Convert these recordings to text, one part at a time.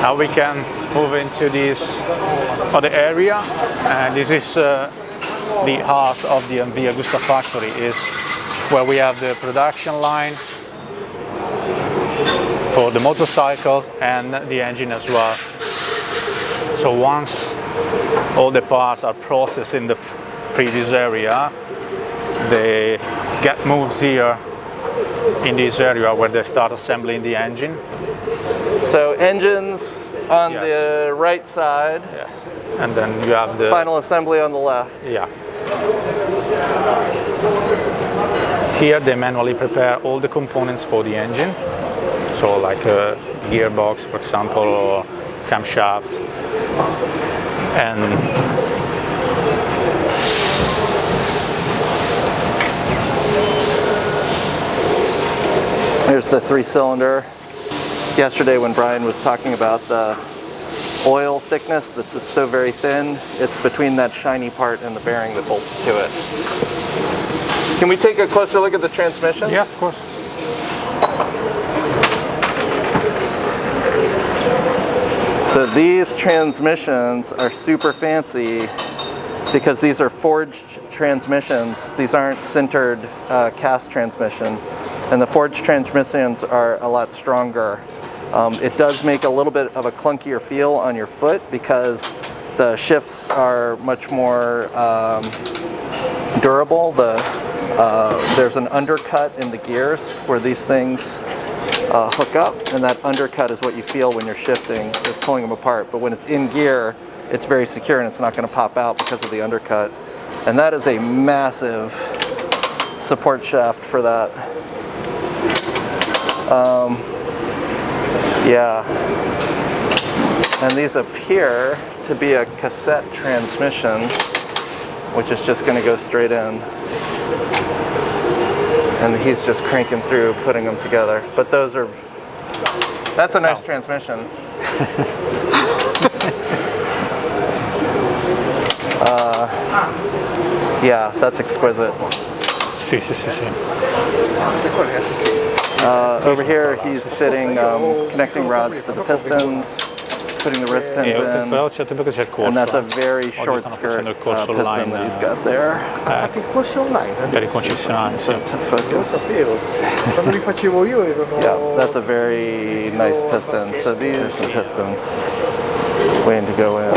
Now we can move into this other area, and this is the heart of the Agusta factory, is where we have the production line for the motorcycles and the engine as well. So once all the parts are processed in the previous area, they get moved here in this area where they start assembling the engine. So engines on the right side. Yes. And then you have the final assembly on the left. Yeah. Here they manually prepare all the components for the engine. So like a gearbox, for example, or camshaft. And here's the 3-cylinder. Yesterday when Brian was talking about the oil thickness that's just so very thin, it's between that shiny part and the bearing that bolts to it. Can we take a closer look at the transmission? Yeah, of course. So these transmissions are super fancy because these are forged transmissions. These aren't sintered cast transmission. And the forged transmissions are a lot stronger. It does make a little bit of a clunkier feel on your foot because the shifts are much more durable. There's an undercut in the gears where these things hook up, and that undercut is what you feel when you're shifting, is pulling them apart. But when it's in gear, it's very secure and it's not going to pop out because of the undercut. And that is a massive support shaft for that. Yeah, and these appear to be a cassette transmission, which is just going to go straight in. And he's just cranking through, putting them together. But that's a nice transmission. Yeah, that's exquisite. Over here, he's fitting connecting rods to the pistons, putting the wrist pins in, and that's a very short skirt piston that he's got there. Yeah, that's a very nice piston. So these are some pistons waiting to go in.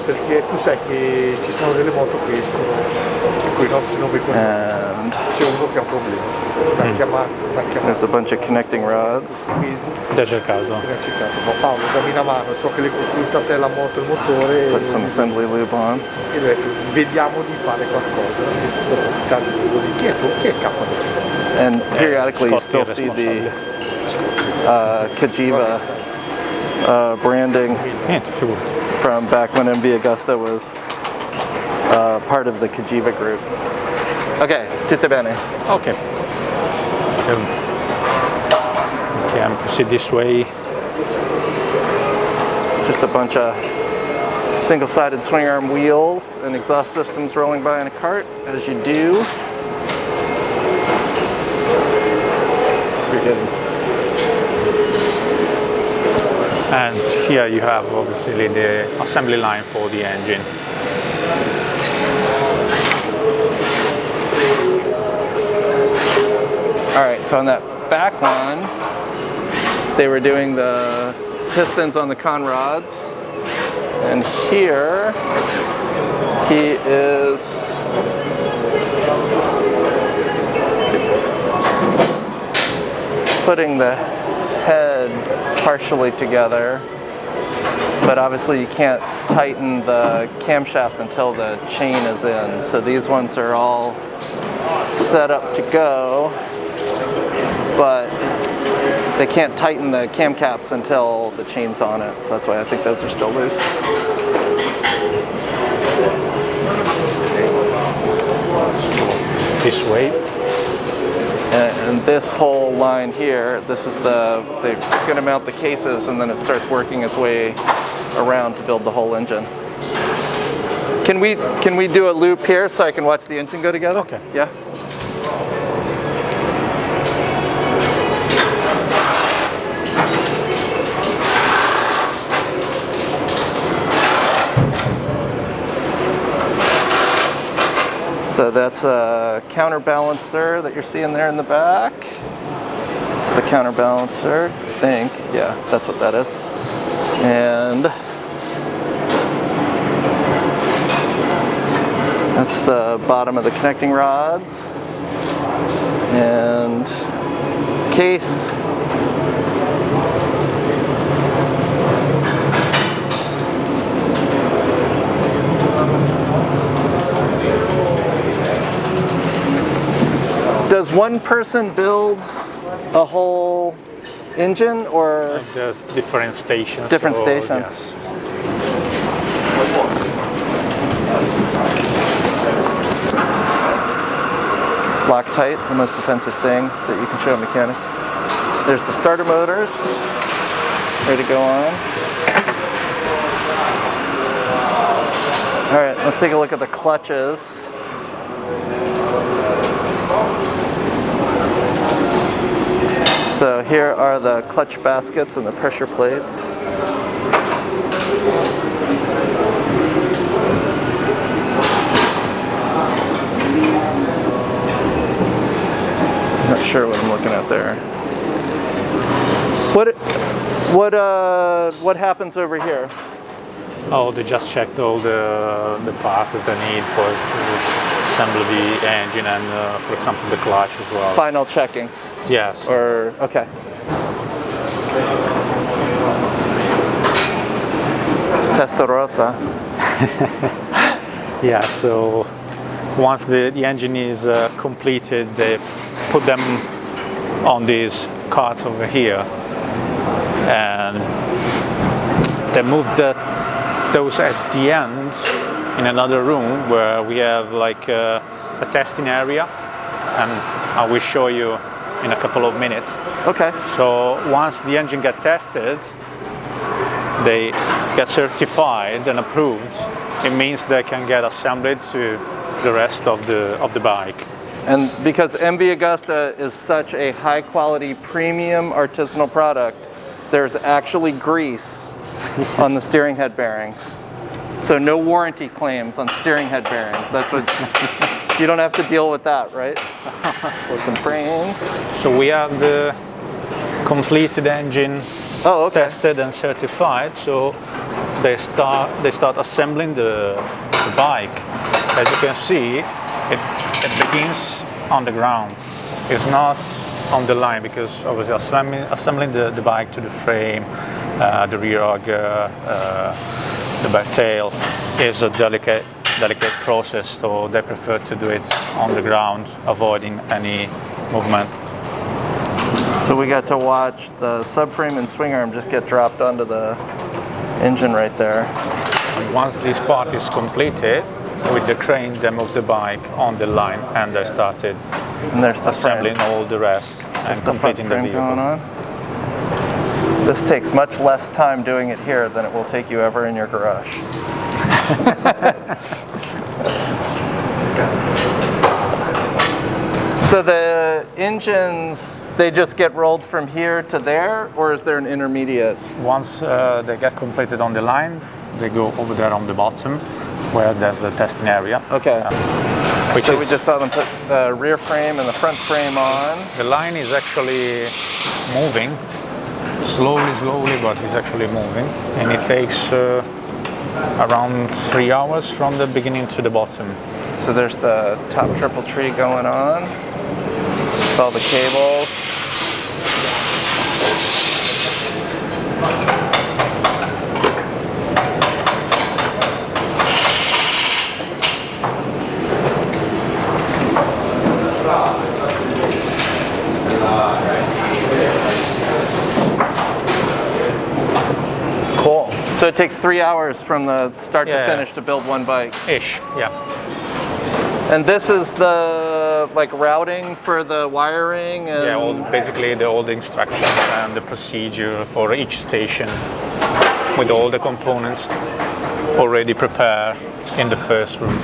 Perché tu sai che ci sono delle moto che escono con I nostri nomi con c'è uno che ha un problema. There's a bunch of connecting rods. Già cercato. Paolo, dammi una mano, so che l'hai costruita a te la moto, il motore. Put some assembly lube on. E lui ha detto, vediamo di fare qualcosa. Chi è il capo adesso? And periodically you still see the Cagiva branding from back when MV Agusta was part of the Cagiva group. Okay, tutto bene. Okay. So, I'm proceed this way. Just a bunch of single-sided swing arm wheels and exhaust systems rolling by in a cart, as you do. Pretty good. And here you have obviously the assembly line for the engine. All right, so on that back one, they were doing the pistons on the con rods. And here, he is putting the head partially together. But obviously you can't tighten the camshafts until the chain is in. So these ones are all set up to go, but they can't tighten the cam caps until the chain's on it. So that's why I think those are still loose. This way. And this whole line here, this is they're going to mount the cases, and then it starts working its way around to build the whole engine. Can we do a loop here so I can watch the engine go together? Okay. Yeah. that's a counterbalancer that you're seeing there in the back. It's the counterbalancer, I think. Yeah, that's what that is. And that's the bottom of the connecting rods. And case. Does one person build a whole engine, or there's different stations? Different stations. Yes. Loctite, the most offensive thing that you can show a mechanic. There's the starter motors, ready to go on. All right, let's take a look at the clutches. So here are the clutch baskets and the pressure plates. Not sure what I'm looking at there. What happens over here? Oh, they just checked all the parts that they need to assemble the engine and, for example, the clutch as well. Final checking. Yes. Or, okay. Testa rosa. Yeah, so once the engine is completed, they put them on these carts over here, and they move those at the end in another room where we have like a testing area, and I will show you in a couple of minutes. Okay. So once the engine gets tested, they get certified and approved. It means they can get assembled to the rest of the bike. And because MV Agusta is such a high quality premium artisanal product, there's actually grease on the steering head bearing. So no warranty claims on steering head bearings. That's what, you don't have to deal with that, right? Or some frames. So we have the completed engine tested and certified. So they start assembling the bike. As you can see, it begins on the ground. It's not on the line, because obviously assembling the bike to the frame, the rear auger, the back tail is a delicate process, so they prefer to do it on the ground, avoiding any movement. So we got to watch the subframe and swing arm just get dropped onto the engine right there. And once this part is completed, with the crane they move the bike on the line, and they started assembling all the rest and completing the vehicle. Going on. This takes much less time doing it here than it will take you ever in your garage. So the engines, they just get rolled from here to there, or is there an intermediate? Once they get completed on the line, they go over there on the bottom where there's a testing area. Okay. So we just saw them put the rear frame and the front frame on. The line is actually moving. Slowly, but it's actually moving, and it takes around 3 hours from the beginning to the bottom. So there's the top triple tree going on with all the cables. Cool. So it takes 3 hours from the start to finish to build one bike? Ish, yeah. And this is the routing for the wiring? And yeah, basically all the instructions and the procedure for each station, with all the components already prepared in the first room.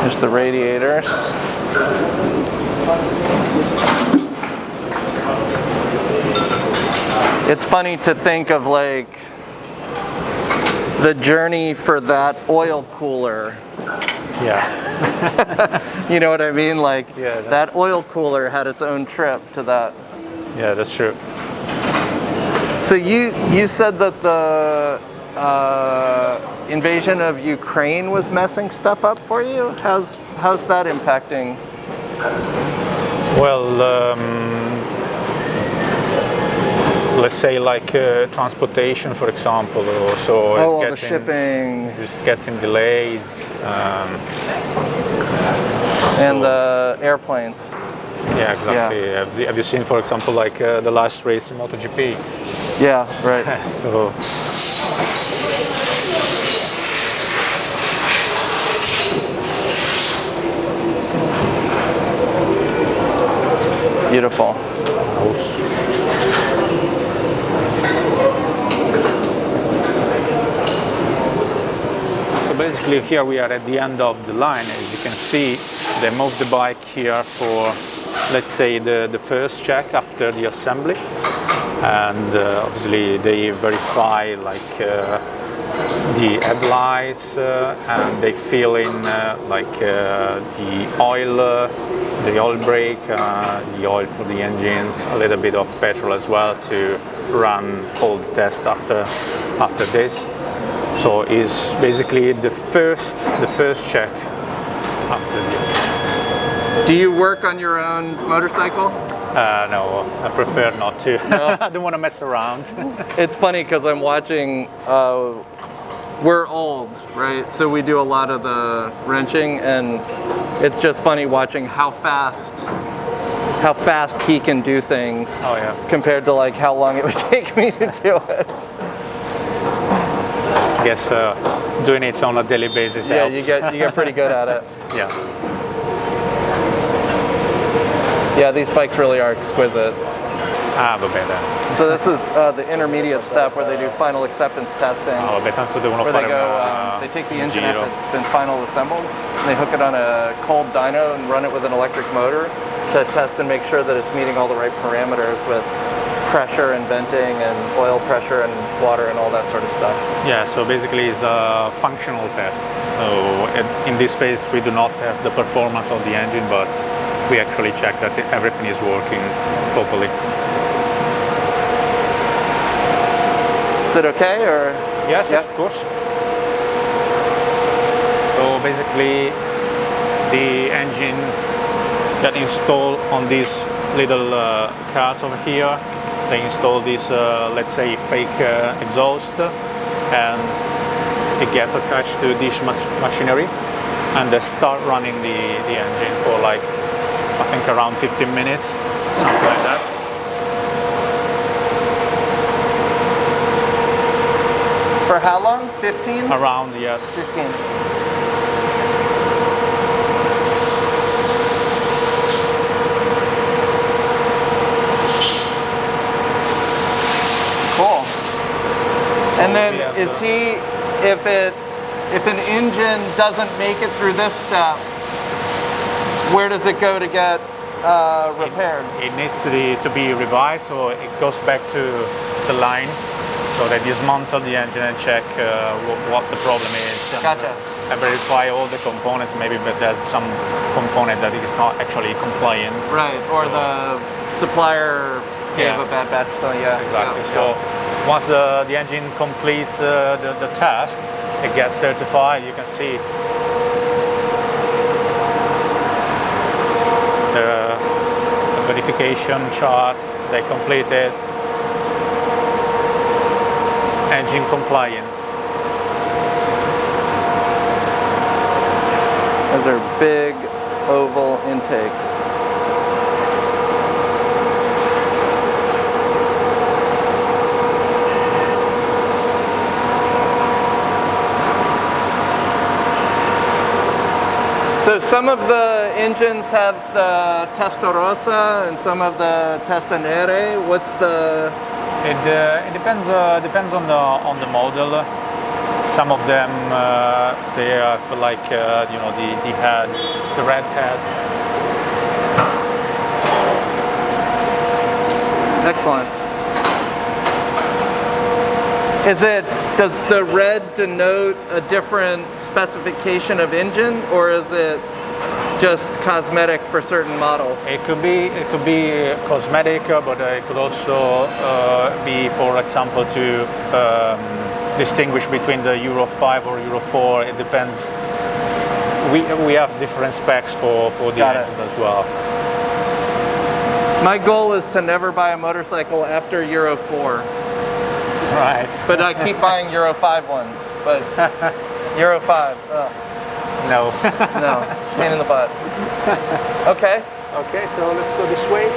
Here's the radiators. It's funny to think of the journey for that oil cooler. Yeah. You know what I mean? Like Yeah, that oil cooler had its own trip to that. Yeah, that's true. So you said that the invasion of Ukraine was messing stuff up for you? How's that impacting? Well, let's say like transportation, for example, also The shipping it's getting delayed. and the airplanes. Yeah, exactly. Yeah. Have you seen, for example, like the last race in MotoGP? Yeah, right. So Beautiful. So basically here we are at the end of the line. As you can see, they moved the bike here for, let's say, the first check after the assembly. And obviously they verify like the headlights and they fill in like the oil brake, the oil for the engines, a little bit of petrol as well to run all the tests after this. So it's basically the first check after this. Do you work on your own motorcycle? No, I prefer not to. No. I don't want to mess around. It's funny because I'm watching, we're old, right? So we do a lot of the wrenching, and it's just funny watching how fast he can do things. Oh, yeah. Compared to like how long it would take me to do it. I guess doing it on a daily basis Yeah, helps. you get pretty good at it. Yeah. Yeah, these bikes really are exquisite. Va bene. So this is the intermediate step where they do final acceptance testing. Vabbè, tanto devono Where fare they go, una, they take the un engine giro. after it's been final assembled, and they hook it on a cold dyno and run it with an electric motor to test and make sure that it's meeting all the right parameters with pressure and venting and oil pressure and water and all that sort of stuff. Yeah, so basically it's a functional test. So in this phase we do not test the performance of the engine, but we actually check that everything is working properly. Is it okay, or? Yes, Yeah. yes, of course. So basically the engine got installed on these little cars over here. They install this, let's say, fake exhaust, and it gets attached to this machinery, and they start running the engine for like, I think around 15 minutes, something like that. For how long? 15? Around, yes. 15. Cool. And then is he, if an engine doesn't make it through this step, where does it go to get repaired? It needs to be revised, so it goes back to the line. So they dismantle the engine and check what the problem is. Gotcha. And verify all the components, maybe, but there's some component that is not actually compliant. Right, or the supplier gave Yeah. a bad batch, so yeah. Exactly. Yeah, So once the engine completes the test, it gets certified. You can see the verification chart they completed. Engine compliant. Those are big oval intakes. So some of the engines have the Testa Rossa and some of the Testa Nere. What's the... It depends on the model. Some of them they have like you know the head, the red head. Excellent. Is it Does the red denote a different specification of engine, or is it just cosmetic for certain models? It could be cosmetic, but it could also be, for example, to distinguish between the Euro 5 or Euro 4. It depends. We have different specs for the engine as well. My goal is to never buy a motorcycle after Euro 4. Right. But I keep buying Euro 5 ones. But Euro 5, ugh. No. No, pain in the butt. Okay. Okay, so let's go this way.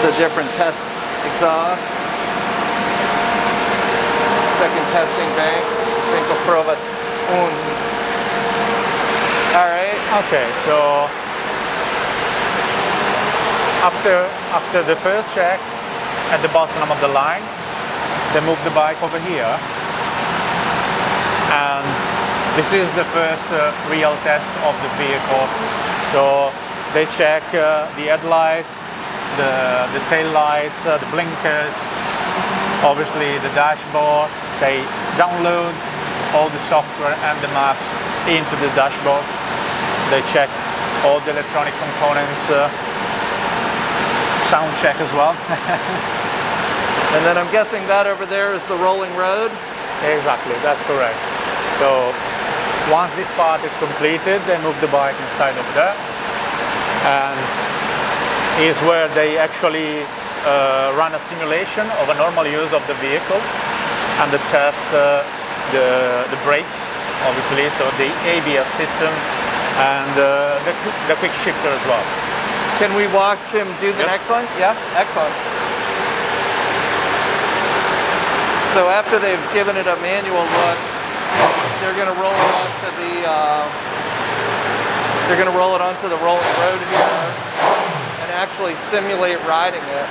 The different test exhausts. Second testing bank. Cinco prova un. All right. Okay, so after the first check at the bottom of the line, they move the bike over here, and this is the first real test of the vehicle. So they check the headlights, the tail lights, the blinkers, obviously the dashboard. They download all the software and the maps into the dashboard. They checked all the electronic components, sound check as well. And then I'm guessing that over there is the rolling road? Exactly, that's correct. So once this part is completed, they move the bike inside of there, and is where they actually run a simulation of a normal use of the vehicle, and they test the brakes, obviously, so the ABS system and the quick shifter as well. Can we watch him do the next one? Yeah, excellent. So after they've given it a manual look, they're going to roll it onto the rolling road here and actually simulate riding it.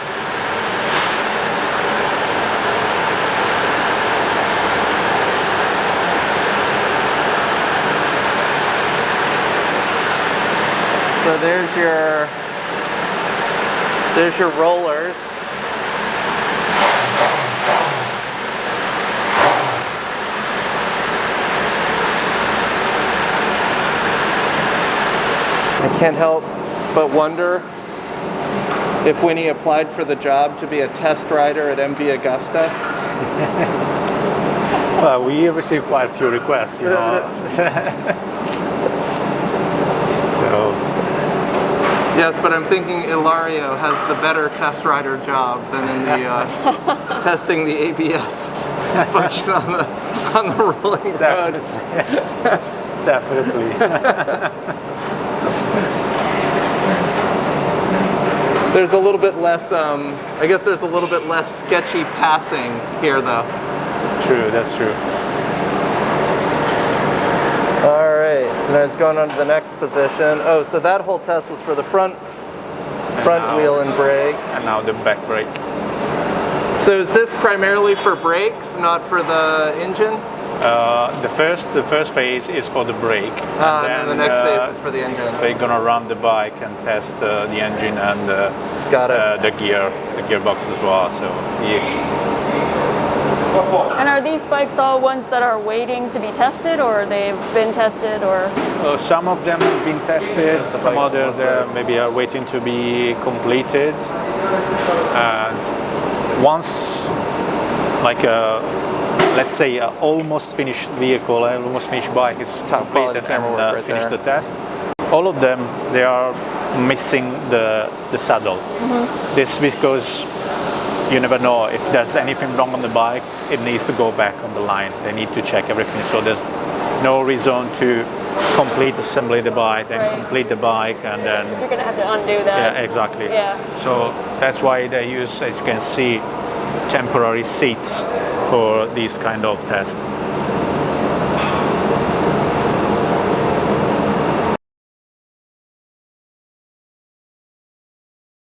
So there's your rollers. I can't help but wonder if Winnie applied for the job to be a test rider at MV Agusta. Well, we received quite a few requests, you know. So. Yes, but I'm thinking Ilario has the better test rider job than in the testing the ABS function on the rolling road. Definitely. There's a little bit less, I guess there's a little bit less sketchy passing here though. True, that's true. All right, so now it's going on to the next position. Oh, so that whole test was for the front wheel and brake. And now the back brake. So is this primarily for brakes, not for the engine? The first phase is for the brake, and then the next phase is for the engine. They're gonna run the bike and test the engine and the gearbox as well. So yeah. And are these bikes all ones that are waiting to be tested, or they've been tested, or? Some of them have been tested. Some others maybe are waiting to be completed. And once, like let's say an almost finished vehicle, an almost finished bike is completed and finished the test, all of them, they are missing the saddle. Mm-hmm. This because you never know if there's anything wrong on the bike, it needs to go back on the line. They need to check everything. So there's no reason to complete assembly the bike, then complete the bike, and then you're going to have to undo that. Yeah, exactly. Yeah. So that's why they use, as you can see, temporary seats for these kind of tests.